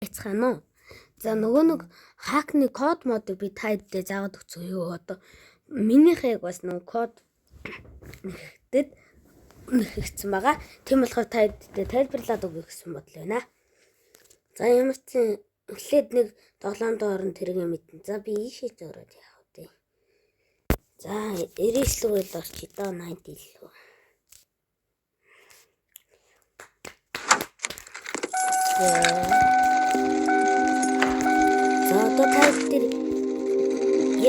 Яцгаана уу? За нөгөө нэг хакны код модыг би та хэддээ заагаад өгцөө юу одоо минийхийг бас нөгөө код нэхтэд нэхсэн байгаа. Тийм болохоор та хэддээ тайлбарлаад өгөх гэсэн бодол байна. За ямар ч эхлээд нэг тоглоомд орон тэрэг мэдэн. За би ийшээ зураад явах үү. За 99 л орчих доо 90 илүү. За одоо та тэр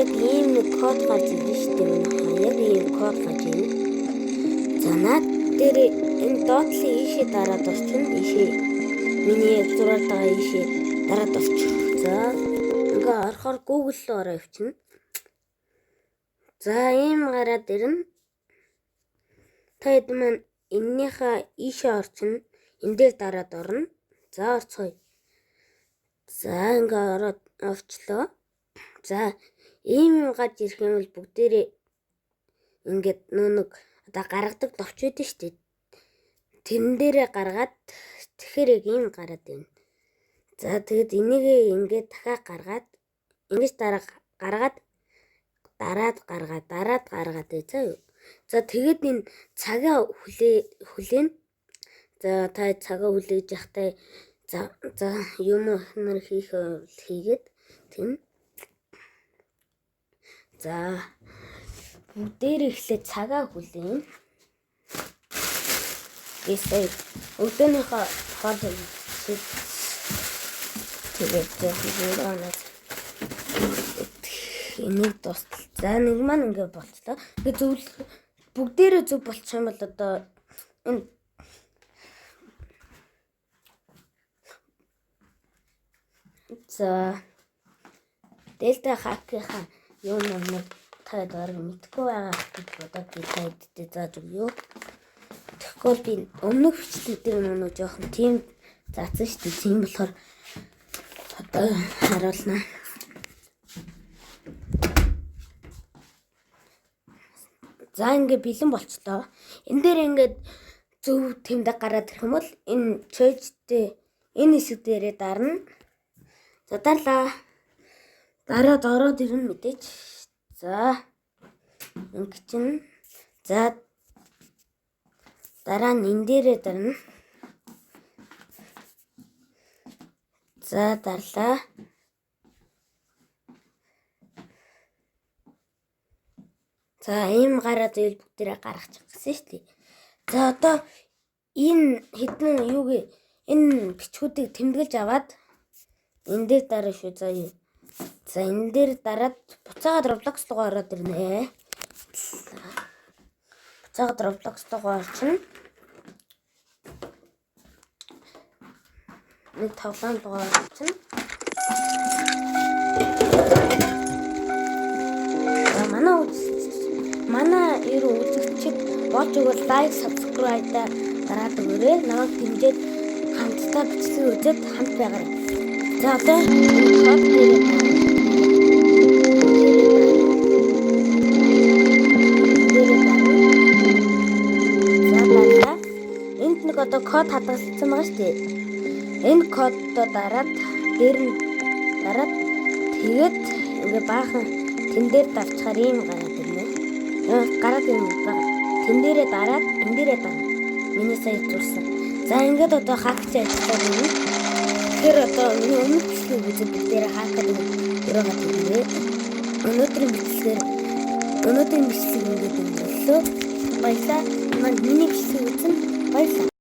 яг ийм нэг код гарч ирж штеп байна. Яг ийм код гарч ирнэ. За наад дээр энэ доотлын ийшээ дараад орчихно. Ийшээ миний яг зураад байгаа ийшээ дараад орчих. За ингээ орохоор Google руу ороо явчихна. За ийм гараад ирнэ. Та хэд маань эннийхээ ийшээ орчихно. Энд дээр дараад орно. За орцгоё. За ингээ ороод орчлоо. За ийм гарч ирэх юм бол бүгдээрээ ингээд нэг одоо гаргадаг товч байдаг шүү дээ. Тэрэн дээрээ гаргаад тэгэхээр яг ийм гараад байна. За тэгэд энийг ингээд дахиад гаргаад ингэж гаргаад дараад гаргаад заа юу. За тэгэд энэ цагаа хүлээн. За та цагаа хүлээж явахтай за юм нар хийгээд тийм. За бүгдээр ихлэ цагаа хүлээн. Эсвэл өдөөнийхөө хол тэгээд зөөнөөс энийг дуустал. За нэг маань ингэ болчлоо. Тэгээд зөв бүгдээрээ зөв болчих юм бол одоо энэ за Delta hack-ийнхаа юу нэг таад орог мэдгүй байгаа гэж бодоод би тааидтэй зааж өгөө. Тэгэхгүй би өмнөх бичлэгдэр нэг жоохон тийм заасан шүү дээ. Тийм болохоор одоо харуулна. За ингээ бэлэн болчлоо. Энэ дээр ингээд зөв тэмдэг гараад ирэх юм бол энэ чойжтэй энэ хэсэг дээрээ дарна. За дарлаа. Дараад ороод ирнэ мэдээч. За ингэ чинь за дараа нь энэ дээрээ дарна. За дарлаа. За ийм гараад ийл бүгдээрээ гаргачих гэсэн шүү дээ. За одоо энэ хэдэн юуг энэ бичгүүдийг тэмдэглэж аваад энэ дээр дараа шүү за юу. За энэ дээр дараад буцаагаад Roblox руу ороод ирнэ. Буцаагаад Roblox руу орчихно. Нэг тоглоом руу орчихно. За манай ерөө үзэгчид болж өгвөл лайк, subscribe дараад өгөөрэй. Намайг дэмжиж хамтдаа бичлэг үзээд хамт байгаарай. За одоо код дээр энд нэг одоо код хадгалсан байгаа шүү дээ. Энэ кодоо дараад дээр нь дараад тэгээд ингээ баахан тэн дээр давчаар ийм гараад ирнэ. Гараад ирнэ. Тэн дээрээ дараад энэ дээрээ дарна. Миний сая зурсан. За ингээд одоо хакч ажиллаад байна. Тэгэхээр одоо миний өмнөх бичлэг үзэх бүгдээрээ хакад өрөөгаад ирнэ. Өнөөдрийн бичлэгээр ингээд боллоо. Баярлалаа. Миний бичлэг үзэн баярлалаа.